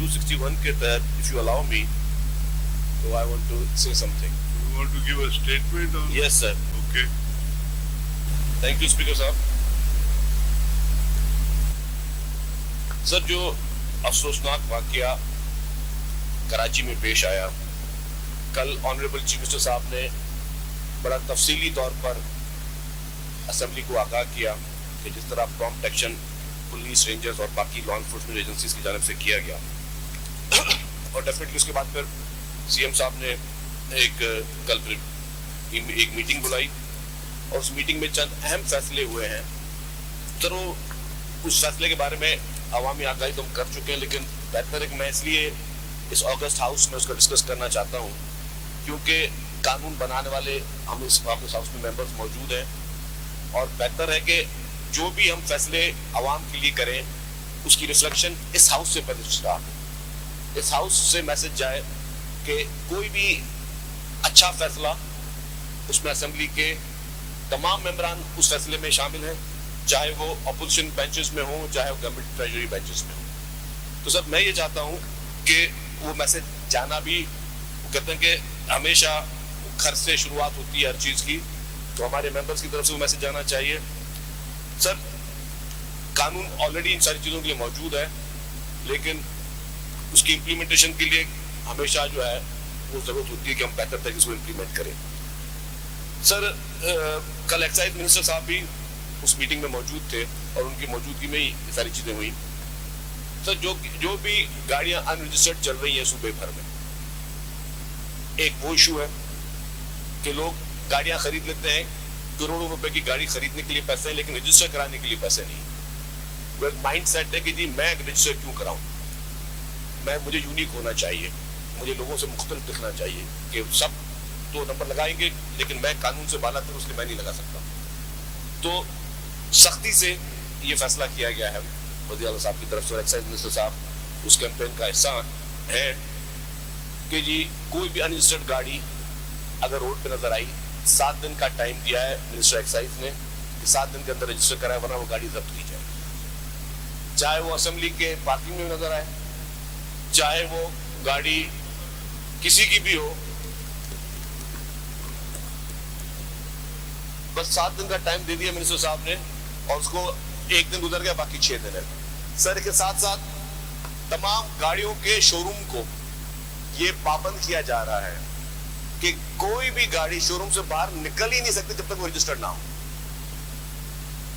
261 के तहत, if you allow me, so I want to say something. You want to give a statement on? Yes, sir. Okay. Thank you, Speaker साहब. Sir, जो अफसोसनाक वाकया कराची में पेश आया, कल ऑनरेबल चीफ मिनिस्टर साहब ने बड़ा तफसीली तौर पर असेंबली को आगाह किया कि जिस तरह प्रॉम्प्ट एक्शन पुलिस, रेंजर्स और बाकी लॉ एनफोर्समेंट एजेंसीज की जानिब से किया गया, और डेफिनेटली उसके बाद फिर सीएम साहब ने कल एक मीटिंग बुलाई और उस मीटिंग में चंद अहम फैसले हुए हैं. तो उस फैसले के बारे में अवामी आगाही तो हम कर चुके हैं, लेकिन बेहतर है कि मैं इसलिए इस ऑगस्ट हाउस में उसका डिस्कस करना चाहता हूँ क्योंकि कानून बनाने वाले हम इस ऑगस्ट हाउस में मेंबर्स मौजूद हैं और बेहतर है कि जो भी हम फैसले आवाम के लिए करें उसकी रिफ्लेक्शन इस हाउस से पहले स्टार्ट हो. इस हाउस से मैसेज जाए कि कोई भी अच्छा फैसला उसमें असेंबली के तमाम मेंबरान उस फैसले में शामिल हैं, चाहे वो अपोजिशन बेंचेस में हो, चाहे वो गवर्नमेंट ट्रेजरी बेंचेस में हो. तो सर मैं ये चाहता हूँ कि वो मैसेज जाना भी, कहते हैं कि हमेशा घर से शुरुआत होती है हर चीज़ की, तो हमारे मेंबर्स की तरफ से वो मैसेज जाना चाहिए. सर, कानून ऑलरेडी इन सारी चीज़ों के लिए मौजूद है, लेकिन उसकी इम्प्लीमेंटेशन के लिए हमेशा जो है वो ज़रूरत होती है कि हम बेहतर तरीके से इम्प्लीमेंट करें. सर, कल एक्साइज मिनिस्टर साहब भी उस मीटिंग में मौजूद थे और उनकी मौजूदगी में ही ये सारी चीज़ें हुई. सर, जो भी गाड़ियाँ अनरजिस्टर्ड चल रही हैं सूबे भर में, एक वो इशू है कि लोग गाड़ियाँ खरीद लेते हैं, करोड़ों रुपए की गाड़ी खरीदने के लिए पैसे हैं, लेकिन रजिस्टर कराने के लिए पैसे नहीं. वो एक माइंड सेट है कि जी मैं रजिस्टर क्यों कराऊं, मुझे यूनिक होना चाहिए, मुझे लोगों से मुख्तलिफ दिखना चाहिए कि सब तो नंबर लगाएंगे लेकिन मैं कानून से बाला करूं इसलिए मैं नहीं लगा सकता. तो सख्ती से ये फैसला किया गया है वज़ीर आला साहब की तरफ से, और एक्साइज मिनिस्टर साहब उस कैंपेन का हिस्सा है कि जी कोई भी अनरजिस्टर्ड गाड़ी अगर रोड पे नजर आई, 7 दिन का टाइम दिया है मिनिस्टर एक्साइज ने कि 7 दिन के अंदर रजिस्टर कराए वरना वो गाड़ी जब्त की जाए. चाहे वो असेंबली के पार्किंग में नजर आए, चाहे वो गाड़ी किसी की भी हो, बस 7 दिन का टाइम दे दिया मिनिस्टर साहब ने और उसको 1 दिन गुजर गया, बाकी 6 दिन है. सर, के साथ साथ तमाम गाड़ियों के शोरूम को ये पाबंद किया जा रहा है कि कोई भी गाड़ी शोरूम से बाहर निकल ही नहीं सकती जब तक वो रजिस्टर्ड ना हो.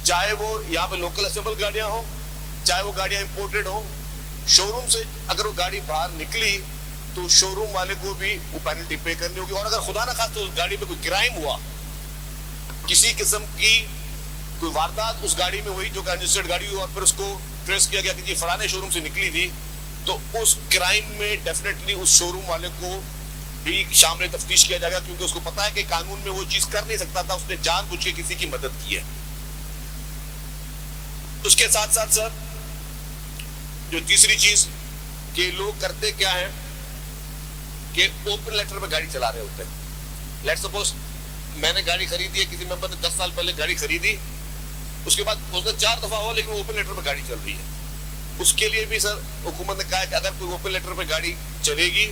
चाहे वो यहाँ पे लोकल असेंबल गाड़ियां हो, चाहे वो गाड़ियां इंपोर्टेड हो, शोरूम से अगर वो गाड़ी बाहर निकली तो शोरूम वाले को भी वो पेनल्टी पे करनी होगी. और अगर खुदा ना खास्ता उस गाड़ी पे कोई क्राइम हुआ, किसी किस्म की कोई वारदात उस गाड़ी में हुई जो रजिस्टर्ड गाड़ी हुई और फिर उसको ट्रेस किया गया कि ये फलाने शोरूम से निकली थी, तो उस क्राइम में डेफिनेटली उस शोरूम वाले को भी शामिल तफ्तीश किया जाएगा, क्योंकि उसको पता है कि कानून में वो चीज कर नहीं सकता था, उसने जानबूझ के किसी की मदद की है. उसके साथ साथ सर, जो तीसरी चीज कि लोग करते क्या है कि ओपन लेटर में गाड़ी चला रहे होते हैं. लेट्स सपोज मैंने गाड़ी खरीदी है, किसी मेंबर ने 10 साल पहले गाड़ी खरीदी, उसके बाद उसने 4 दफा हुआ लेकिन ओपन लेटर में गाड़ी चल रही है. उसके लिए भी सर हुकूमत ने कहा है कि अगर कोई ओपन लेटर पे गाड़ी चलेगी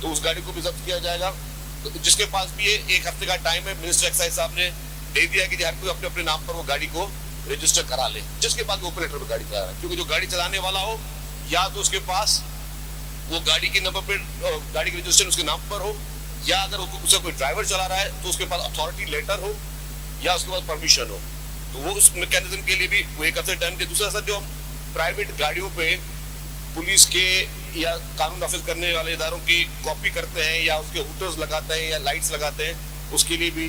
तो उस गाड़ी को भी जब्त किया जाएगा. तो जिसके पास भी 1 हफ्ते का टाइम है, मिनिस्टर एक्साइज साहब ने दे दिया कि हर कोई अपने अपने नाम पर वो गाड़ी को रजिस्टर करा ले, जिसके पास ओपन लेटर पे गाड़ी चला रहा है. क्योंकि जो गाड़ी चलाने वाला हो, या तो उसके पास वो गाड़ी के नंबर पे गाड़ी की रजिस्ट्रेशन उसके नाम पर हो, या अगर उसका कोई ड्राइवर चला रहा है तो उसके पास अथॉरिटी लेटर हो या उसके पास परमिशन हो. तो वो उस मैकेनिज्म के लिए भी वो 1 हफ्ते टाइम दे. दूसरा सर, जो हम प्राइवेट गाड़ियों पे पुलिस के या कानून नाफिज करने वाले इदारों की कॉपी करते हैं या उसके हूटर्स लगाते हैं या लाइट्स लगाते हैं, उसके लिए भी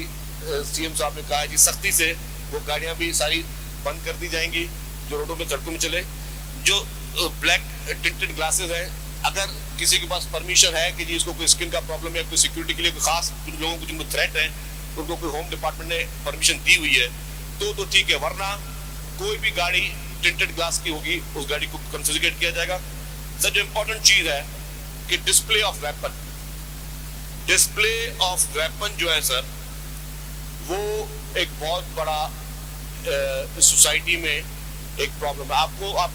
सीएम साहब ने कहा है कि सख्ती से वो गाड़ियां भी सारी बंद कर दी जाएंगी जो रोडों में सड़कों में चले. जो ब्लैक टिंटेड ग्लासेस हैं, अगर किसी के पास परमिशन है कि जी इसको कोई स्किन का प्रॉब्लम है, कोई सिक्योरिटी के लिए कोई खास लोगों को जिनको थ्रेट है, उनको कोई होम डिपार्टमेंट ने परमिशन दी हुई है तो ठीक है, वरना कोई भी गाड़ी टिंटेड ग्लास की होगी उस गाड़ी को कंफिस्केट किया जाएगा. सर, जो इंपॉर्टेंट चीज है कि डिस्प्ले ऑफ वेपन जो है सर, वो एक बहुत बड़ा सोसाइटी में एक प्रॉब्लम है. आप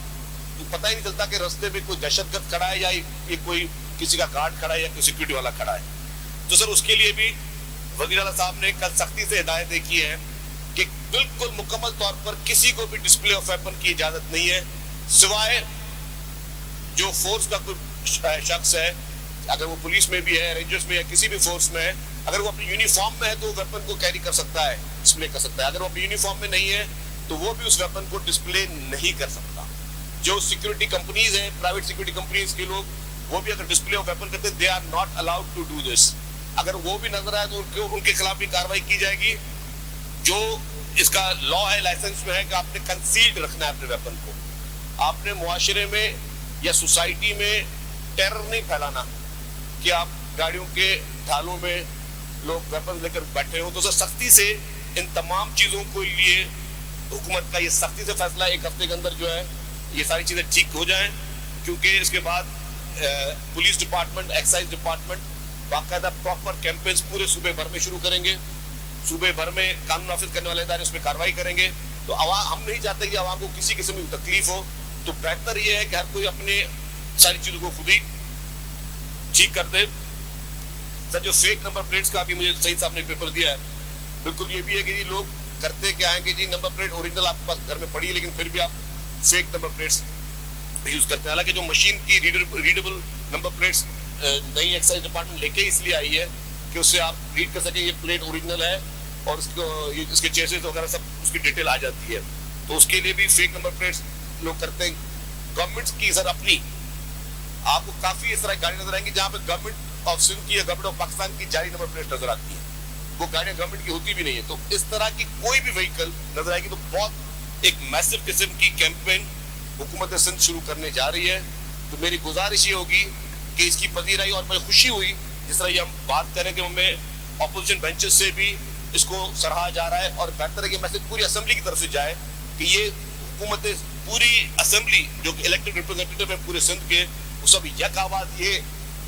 पता ही नहीं चलता कि रास्ते में कोई दहशतगर्द खड़ा है या ये कोई किसी का गार्ड खड़ा है या कोई सिक्योरिटी वाला खड़ा है। तो सर उसके लिए भी वज़ीर आला साहब ने कल सख्ती से हिदायतें की है कि बिल्कुल मुकम्मल तौर पर किसी को भी डिस्प्ले ऑफ वेपन की इजाजत नहीं है, सिवाय जो फोर्स का कोई शख्स है, अगर वो पुलिस में भी है, रेंजर्स में है, किसी भी फोर्स में है, अगर वो अपनी यूनिफॉर्म में है तो वेपन को कैरी कर सकता है, डिस्प्ले कर सकता है। अगर वो अपनी यूनिफॉर्म में नहीं है तो वो भी उस वेपन को डिस्प्ले नहीं कर सकता। जो सिक्योरिटी कंपनीज हैं, प्राइवेट सिक्योरिटी कंपनीज के लोग, वो भी अगर डिस्प्ले ऑफ वेपन करते हैं, they are not allowed to do this. अगर वो भी नजर आए तो उनके खिलाफ भी कार्रवाई की जाएगी। जो इसका लॉ है, लाइसेंस में है कि आपने कंसील्ड रखना है अपने वेपन को, आपने मुआशरे में या सोसाइटी में टेरर नहीं फैलाना कि आप गाड़ियों के ढालों में लोग वेपन लेकर बैठे हो। तो सर सख्ती से इन तमाम चीजों को लिए हुकूमत का ये सख्ती से फैसला, एक हफ्ते के अंदर जो है ये सारी चीजें ठीक हो जाएं, क्योंकि इसके बाद पुलिस डिपार्टमेंट, एक्साइज डिपार्टमेंट बाकायदा प्रॉपर कैंपेन्स पूरे सूबे भर में शुरू करेंगे। सूबे भर में कानून नाफिज करने वाले इदारे उसमें कार्रवाई करेंगे। तो हम नहीं चाहते कि आवाम को किसी किस्म की तकलीफ हो, तो बेहतर ये है कि हर कोई अपने सारी चीजों को खुद ही ठीक कर दे। सर जो फेक नंबर प्लेट्स का अभी मुझे सही साहब ने पेपर दिया है, बिल्कुल ये भी है कि लोग करते क्या आएंगे जी, नंबर प्लेट ओरिजिनल आपके पास घर में पड़ी है, लेकिन फिर भी आप फेक नंबर प्लेट्स यूज करते हैं। हालांकि जो मशीन की रीडेबल नंबर प्लेट्स नई एक्साइज डिपार्टमेंट लेके इसलिए आई है कि उससे आप रीड कर सके ये प्लेट ओरिजिनल है और इसके चेसेस वगैरह सब उसकी डिटेल आ जाती है। तो उसके लिए भी फेक नंबर प्लेट्स लोग करते हैं। गवर्नमेंट की सर अपनी आपको काफी इस तरह गाड़ी नजर आएंगी जहाँ पे गवर्नमेंट ऑफ सिंध की या गवर्नमेंट ऑफ पाकिस्तान की जारी नंबर प्लेट नजर आती है, वो गाड़ियां गवर्नमेंट की होती भी नहीं है। तो इस तरह की कोई भी व्हीकल नजर आएगी तो बहुत एक मैसिव किस्म की कैंपेन हुकूमत सिंध शुरू करने जा रही है। तो मेरी गुजारिश ये होगी कि इसकी पजीराई, और मुझे खुशी हुई जिस तरह ये हम बात करें कि हमें अपोजिशन बेंचेस से भी इसको सराहा जा रहा है, और बेहतर है कि मैसेज पूरी असेंबली की तरफ से जाए कि ये हुकूमत पूरी असेंबली जो कि इलेक्टेड रिप्रेजेंटेटिव है पूरे सिंध के, वो सब यक आवाज ये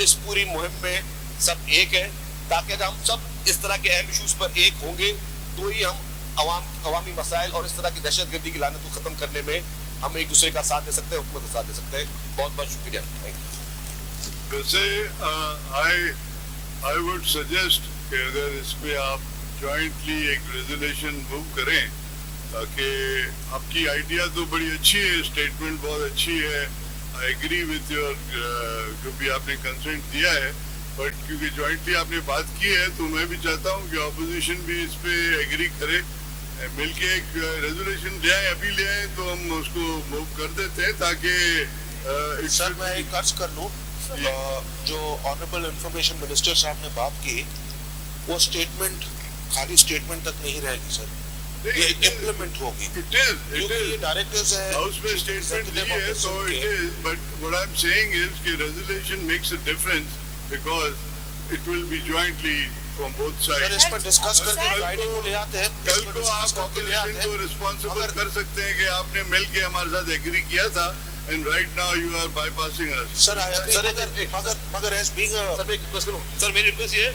इस पूरी मुहिम में सब एक है, ताकि अगर हम सब इस तरह के अहम इशूज पर एक होंगे तो ही हम अवामी मसाइल और इस तरह की दहशतगर्दी की लानत को खत्म करने में हम एक दूसरे का साथ दे सकते हैं, हुकूमत का साथ दे सकते हैं। बहुत बहुत शुक्रिया। वैसे आई वुड सजेस्ट कि अगर इस पे आप जॉइंटली एक रेजोल्यूशन मूव करें, ताकि आपकी आइडिया तो बड़ी अच्छी है, स्टेटमेंट बहुत अच्छी है, आई एग्री विथ योर जो भी आपने कंसेंट दिया है, बट क्योंकि जॉइंटली आपने बात की है तो मैं भी चाहता हूँ कि ऑपोजिशन भी इस पे एग्री करे, मिलके एक रेजोल्यूशन ले आए, अभी ले आए तो हम उसको मूव कर देते हैं ताकि सर मैं एक अर्ज कर लूँ, जो ऑनरेबल इंफॉर्मेशन मिनिस्टर साहब ने बात की, वो स्टेटमेंट खाली स्टेटमेंट तक नहीं रहेगी सर, ये इम्प्लीमेंट होगी, क्योंकि ये डायरेक्टिव्स है, हाउस में स्टेटमेंट दी है तो it is, but what I am saying is कि resolution makes a difference because it will be jointly from both side. Sir इस पर डिस्कस करके गाइडिंग को ले आते हैं, कल को आप ऑपोजिशन को रिस्पांसिबल कर सकते हैं कि आपने मिलके हमारे साथ एग्री किया था and right now you are bypassing us. Sir मगर एज बीइंग सर मैं रिक्वेस्ट करूं, सर मेरी रिक्वेस्ट ये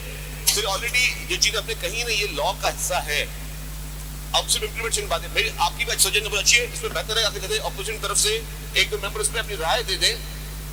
सर ऑलरेडी ये चीज आपने कही ना, ये लॉ का हिस्सा है, अब सिर्फ इम्प्लीमेंटेशन बात है। मेरी आपकी बात सजेशन बहुत अच्छी है, इसमें बेहतर है आगे ऑपोजिशन की तरफ से एक दो मेंबर इसमें अपनी राय दे दें,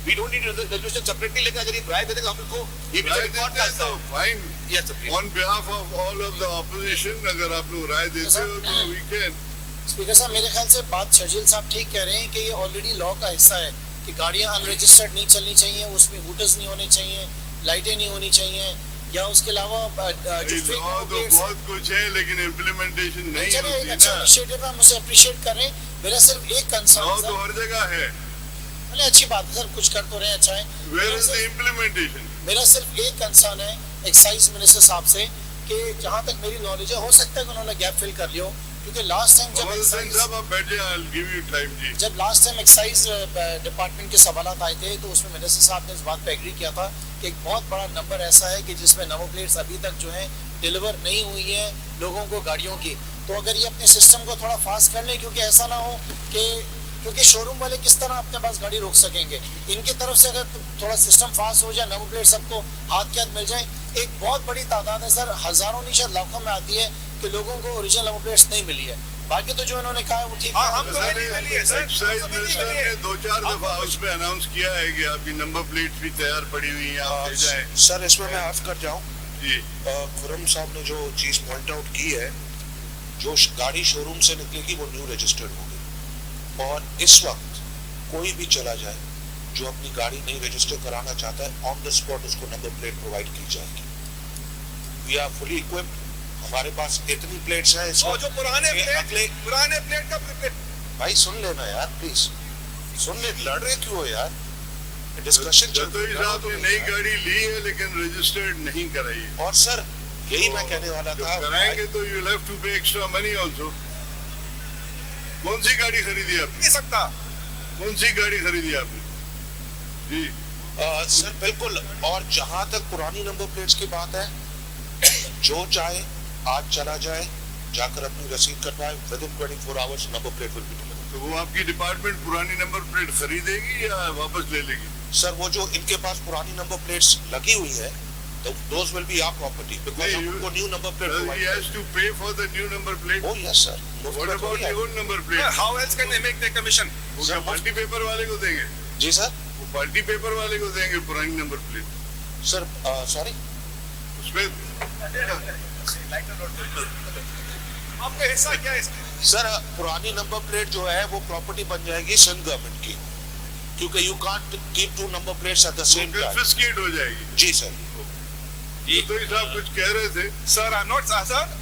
we don't need resolution separately, लेकिन अगर ये राय दे देंगे हम इसको ये भी रिकॉर्ड का हिस्सा है। Fine, yes sir, on behalf of all of the opposition अगर आप लोग राय देते हो तो वी कैन। स्पीकर साहब मेरे ख्याल से बात शर्जील साहब ठीक कह रहे हैं कि ये ऑलरेडी लॉ का हिस्सा है कि गाड़ियां अनरजिस्टर्ड नहीं चलनी चाहिए, उसमें हूटर्स नहीं होने चाहिए, लाइटें नहीं होनी चाहिए, या उसके अलावा जो फेक तो बहुत कुछ है लेकिन इम्प्लीमेंटेशन नहीं चलिए होती एक अच्छा ना। इनिशिएटिव है, हम उसे अप्रिशिएट कर रहे हैं। मेरा सिर्फ एक कंसर्न तो हर जगह है, है, अच्छी बात है सर, कुछ कर तो रहे हैं, अच्छा है। Where is the implementation? मेरा सिर्फ एक कंसर्न है एक्साइज मिनिस्टर साहब से कि जहाँ तक मेरी नॉलेज है, हो सकता है कि उन्होंने गैप फिल कर लियो, क्योंकि लास्ट टाइम जब लास्ट टाइम एक्साइज डिपार्टमेंट के सवालात आए थे तो उसमें मिनिस्टर साहब ने इस बात पे एग्री किया था कि एक बहुत बड़ा नंबर ऐसा है कि जिसमें नंबर प्लेट्स अभी तक जो है डिलीवर नहीं हुई है लोगों को गाड़ियों की। तो अगर ये अपने सिस्टम को थोड़ा फास्ट कर लें, क्योंकि ऐसा ना हो कि क्योंकि शोरूम वाले किस तरह अपने पास गाड़ी रोक सकेंगे, इनकी तरफ से अगर थोड़ा सिस्टम फास्ट हो जाए, नंबर प्लेट सबको हाथ के हाथ मिल जाए। एक बहुत बड़ी तादाद है सर, हजारों नहीं शायद लाखों में आती है कि लोगों को ओरिजिनल नंबर प्लेट्स नहीं मिली है। باقی تو جو انہوں نے کہا ہے وہ ٹھیک ہے. ایکسائز منسٹر نے 2-4 دفعہ ہاؤس میں اناؤنس کیا ہے کہ آپ کی نمبر پلیٹ بھی تیار پڑی ہوئی ہیں, آپ لے جائیں. سر اس میں عرض کر جاؤں, جی خرم صاحب نے جو چیز پوائنٹ آؤٹ کی ہے, جو گاڑی شو روم سے نکلے گی وہ نیو رجسٹرڈ ہوگی, اور اس وقت کوئی بھی چلا جائے جو اپنی گاڑی نہیں رجسٹر کرانا چاہتا ہے آن دا اسپاٹ اس کو نمبر پلیٹ پرووائڈ کی جائے گی. وی آر فلی اکوپڈ, ہمارے پاس اتنی پلیٹس ہیں اس وقت. پرانے پلیٹ کا بھائی سن لینا یار, پلیز سن لے, لڑ رہے کیوں ہو یار, ڈسکشن جتوئی صاحب نے نئی گاڑی لی ہے لیکن رجسٹرڈ نہیں کرائی ہے. اور سر یہی میں کہنے والا تھا, کرائیں گے تو you have to pay extra money also. کون سی گاڑی خریدی آپ نے؟ نہیں سکتا. کون سی گاڑی خریدی آپ نے؟ جی سر بالکل. اور جہاں تک پرانی نمبر پلیٹس کی بات ہے, جو چاہے آج چلا جائے, جا کر اپنی رسید کٹوائے, within 24 hours number plate will be delivered. تو وہ آپ کی ڈپارٹمنٹ پرانی نمبر پلیٹ خریدے گی یا واپس لے لے گی؟ سر وہ جو ان کے پاس پرانی نمبر پلیٹس لگی ہوئی ہے, تو those will be our property, because ہم ان کو new number plate He has to pay for the new number plate. Oh yes sir. What about the old number plate? How else can they make their commission? وہ کیا party paper والے کو دیں گے؟ جی سر. وہ پارٹی پیپر والے کو دیں گے پرانی نمبر پلیٹ. سر سوری, اس میں آپ کا حصہ کیا ہے اس میں؟ سر پرانی نمبر پلیٹ جو ہے وہ پراپرٹی بن جائے گی سندھ گورنمنٹ کی, کیونکہ you can't keep two number plates at the same time. Confiscate ہو جائے گی. جی سر. تو صاحب کچھ کہہ رہے تھے. سر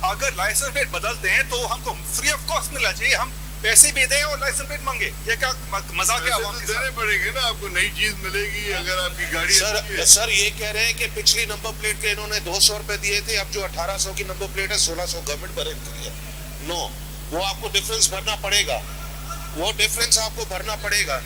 اگر لائسنس پلیٹ بدلتے ہیں تو ہم کو فری آف کاسٹ ملنا چاہیے, ہم پیسے بھی دیں اور لائسنس پلیٹ مانگے, یہ کیا مذاق ہے عوام کے ساتھ؟ دینے پڑیں گے نا, آپ کو نئی چیز ملے گی اگر آپ کی گاڑی. سر یہ کہہ رہے ہیں کہ پچھلی نمبر پلیٹ کے انہوں نے 200 روپے دیے تھے, اب جو 1800 کی نمبر پلیٹ ہے 1600 گورنمنٹ بھرے ہے. نو, وہ آپ کو ڈفرینس بھرنا پڑے گا, وہ ڈفرینس آپ کو بھرنا پڑے گا.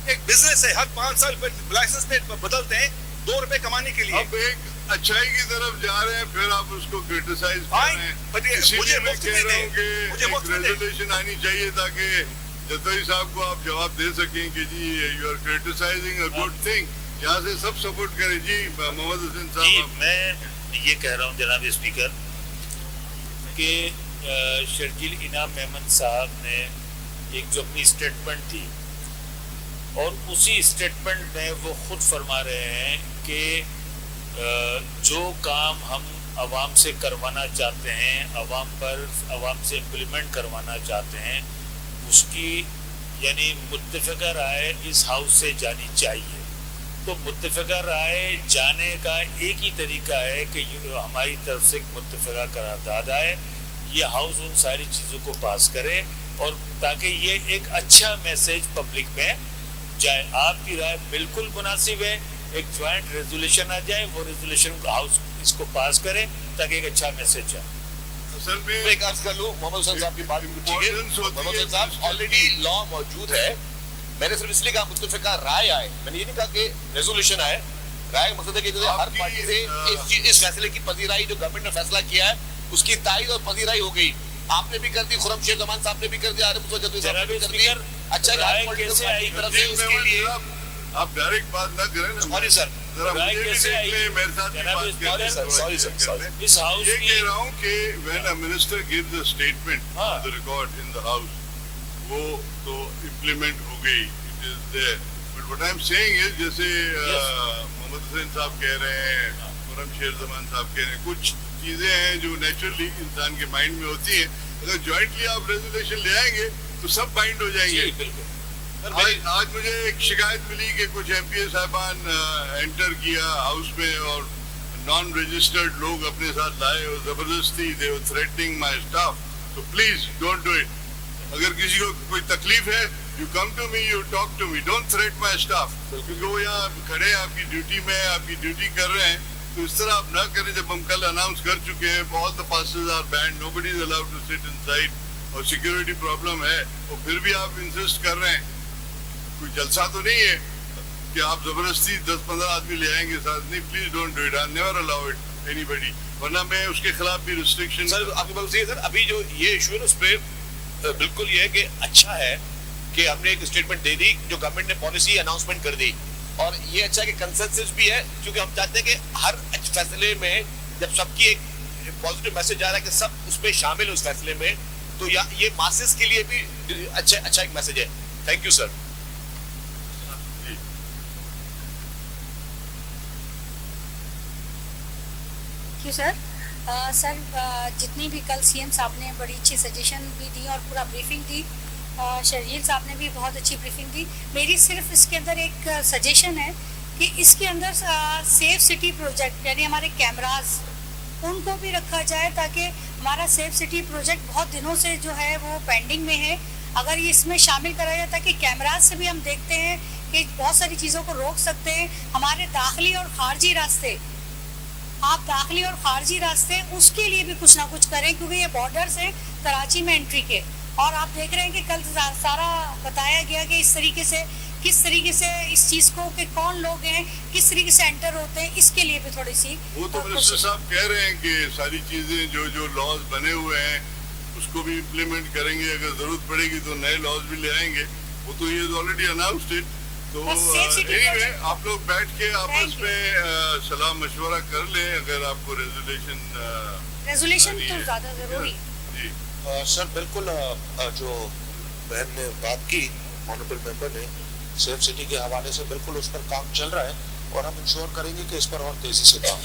ایک بزنس ہے, ہر 5 سال لائسنس پلیٹ بدلتے ہیں 2 روپے کمانے کے لیے. اب ایک اچھائی کی طرف جا رہے ہیں, پھر آپ اس کو کرٹیسائز کر رہے ہیں. اسی لیے میں کہہ رہا ہوں کہ ایک ریزولوشن آنی چاہیے تاکہ جتوئی صاحب کو آپ جواب دے سکیں کہ جی you are criticising a good thing, یہاں سے سب سپورٹ کریں. جی محمد حسین صاحب. جی میں یہ کہہ رہا ہوں جناب اسپیکر کہ شرجیل انعام میمن صاحب نے ایک جو اپنی اسٹیٹمنٹ تھی, اور اسی اسٹیٹمنٹ میں وہ خود فرما رہے ہیں کہ جو کام ہم عوام سے کروانا چاہتے ہیں, عوام سے امپلیمنٹ کروانا چاہتے ہیں, اس کی یعنی متفقہ رائے اس ہاؤس سے جانی چاہیے. تو متفقہ رائے جانے کا ایک ہی طریقہ ہے کہ ہماری طرف سے ایک متفقہ قرارداد آئے, یہ ہاؤس ان ساری چیزوں کو پاس کرے, اور تاکہ یہ ایک اچھا میسج پبلک میں جائے. آپ کی رائے بالکل مناسب ہے, ایک جوائنٹ ریزولوشن آ جائے, وہ ریزولوشن ہاؤس اس کو پاس کرے تاکہ ایک اچھا میسج جائے. اصل میں ایک عرض کر لوں, محمد حسین صاحب کی بات پوچھیے. محمد حسین صاحب آلریڈی لا موجود ہے, میں نے صرف اس لیے کہا متفقہ رائے آئے, میں نے یہ نہیں کہا کہ ریزولوشن آئے. رائے کا مقصد ہے کہ ہر پارٹی سے اس فیصلے کی پذیرائی جو گورنمنٹ نے فیصلہ کیا ہے اس کی تائید اور پذیرائی ہو گئی. آپ نے بھی کر دی, خرم شیخ زمان صاحب نے بھی کر دیا, عارف جدوی صاحب نے بھی کر دی. اچھا آپ ڈائریکٹ بات نہ کریں نا. سوری سر, رائے کیسے آئی؟ میرے ساتھ بھی بات کریں. سوری سر, اس ہاؤس یہ کی کہہ رہا ہوں کہ when a minister gives a statement on the record in the house, وہ تو implement ہو گئی, it is there. But what I'm saying is جیسے محمد حسین صاحب کہہ رہے ہیں, خرم شیر زمان صاحب کہہ رہے ہیں, کچھ چیزیں ہیں جو نیچرلی انسان کے مائنڈ میں ہوتی ہیں. اگر جوائنٹلی آپ ریزولوشن لے آئیں گے تو سب بائنڈ ہو جائیں گے. آج مجھے ایک شکایت ملی کہ کچھ ایم پی اے صاحبان انٹر کیا ہاؤس میں اور نان رجسٹرڈ لوگ اپنے ساتھ لائے اور زبردستی they were threatening my staff. So please don't do it. اگر کسی کو کوئی تکلیف ہے, you come to me, you talk to me, don't threat my staff. کیونکہ وہ یہاں کھڑے ہیں آپ کی ڈیوٹی میں, آپ کی ڈیوٹی کر رہے ہیں, تو اس طرح آپ نہ کریں. جب ہم کل اناؤنس کر چکے ہیں all the passes are banned, nobody is allowed to sit inside, اور سیکورٹی پرابلم ہے, اور پھر بھی آپ انسسٹ کر رہے ہیں. کوئی جلسہ تو نہیں ہے کہ آپ زبردستی 10-15 آدمی لے آئیں گے ساتھ. نہیں, please don't do it, I never allow it anybody, ورنہ میں اس کے خلاف بھی ریسٹرکشن. سر آپ کی بات صحیح ہے سر. ابھی جو یہ ایشو ہے نا اس پہ بالکل یہ ہے کہ اچھا ہے کہ ہم نے ایک اسٹیٹمنٹ دے دی, جو گورنمنٹ نے پالیسی اناؤنسمنٹ کر دی, اور یہ اچھا ہے کہ کنسنسس بھی ہے, کیونکہ ہم چاہتے ہیں کہ ہر فیصلے میں جب سب کی ایک پازیٹیو میسج آ رہا ہے کہ سب اس میں شامل ہو اس فیصلے میں, تو یہ ماسز کے لیے بھی اچھا ایک میسج ہے. Thank you sir. سر سر جتنی بھی کل سی ایم صاحب نے بڑی اچھی سجیشن بھی دی اور پورا بریفنگ دی, شرجیل صاحب نے بھی بہت اچھی بریفنگ دی. میری صرف اس کے اندر ایک سجیشن ہے کہ اس کے اندر سیف سٹی پروجیکٹ یعنی ہمارے کیمراز ان کو بھی رکھا جائے تاکہ ہمارا سیف سٹی پروجیکٹ بہت دنوں سے جو ہے وہ پینڈنگ میں ہے. اگر یہ اس میں شامل کرایا جائے تاکہ کیمراز سے بھی ہم دیکھتے ہیں کہ بہت ساری چیزوں کو روک سکتے ہیں. ہمارے داخلی اور خارجی راستے, آپ داخلی اور خارجی راستے اس کے لیے بھی کچھ نہ کچھ کریں کیونکہ یہ بارڈرز ہیں کراچی میں انٹری کے. اور آپ دیکھ رہے ہیں کہ کل سارا بتایا گیا کہ اس طریقے سے کس طریقے سے اس چیز کو کہ کون لوگ ہیں کس طریقے سے انٹر ہوتے ہیں, اس کے لیے بھی تھوڑی سی وہ تو منسٹر صاحب کہہ رہے ہیں کہ ساری چیزیں جو لاز بنے ہوئے ہیں اس کو بھی امپلیمنٹ کریں گے, اگر ضرورت پڑے گی تو نئے لاز بھی لے آئیں گے. وہ تو یہ آلریڈی اناؤنسڈ ہے. تو آپ لوگ بیٹھ کے آپس میں صلاح مشورہ کر لیں اگر آپ کو ریزولیشن تو زیادہ ضروری جی سر بالکل جو بہن نے بات کی آنریبل ممبر نے سیف سٹی کے حوالے سے بالکل اس پر کام چل رہا ہے اور ہم انشور کریں گے کہ اس پر اور تیزی سے کام